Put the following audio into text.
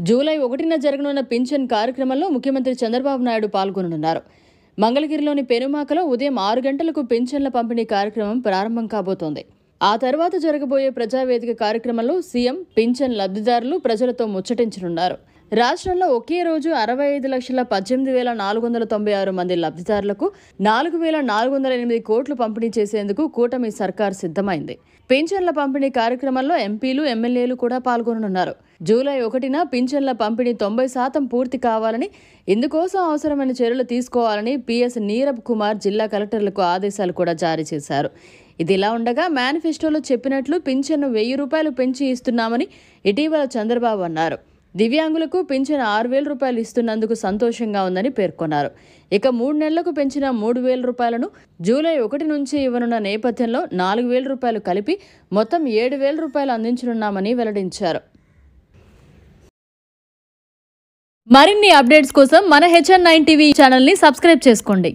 July 1న జరగనున్న pension కార్యక్రమంలో ముఖ్యమంత్రి చంద్రబాబు నాయుడు పాల్గొననున్నారు. మంగళగిరిలోని పెనుమాకలో ఉదయం 6 గంటలకు పింఛన్ల పంపిణీ కార్యక్రమం ప్రారంభం కాబోతోంది. ఆ తర్వాత జరగబోయే ప్రజావేదిక కార్యక్రమంలో సీఎం పింఛన్ లబ్ధిదారులు ప్రజలతో ముచ్చటించనున్నారు. రాష్ట్రంలో ఒకే రోజు 65,18,496 మంది లబ్ధిదారులకు 4,408 కోట్లు పంపిణీ చేసేందుకు కూటమి సర్కార్ సిద్ధమైంది. పింఛన్ల పంపిణీ కార్యక్రమంలో ఎంపీలు, ఎమ్మెల్యేలు కూడా పాల్గొననున్నారు. జూలై 1న పింఛన్ల పంపిణీ 90% పూర్తి కావాలని, ఇందుకోసం అవసరమైన చర్యలు తీసుకోవాలని పీఎస్ నీరబ్ కుమార్ జిల్లా కలెక్టర్లకు ఆదేశాలు కూడా జారీ చేశారు. ఇదిలా ఉండగా మేనిఫెస్టోలో చెప్పినట్లు పింఛన్ను 1,000 రూపాయలు పెంచి ఇస్తున్నామని ఇటీవల చంద్రబాబు అన్నారు. దివ్యాంగులకు పింఛన్ 6,000 రూపాయలు ఇస్తున్నందుకు సంతోషంగా ఉందని పేర్కొన్నారు. ఇక 3 నెలలకు పెంచిన 3,000 రూపాయలను జూలై 1 నుంచి ఇవ్వనున్న నేపథ్యంలో 4,000 రూపాయలు కలిపి మొత్తం 7,000 రూపాయలు అందించనున్నామని వెల్లడించారు. మరిన్ని అప్డేట్స్ కోసం మన HN9 టీవీ ఛానల్ని సబ్స్క్రైబ్ చేసుకోండి.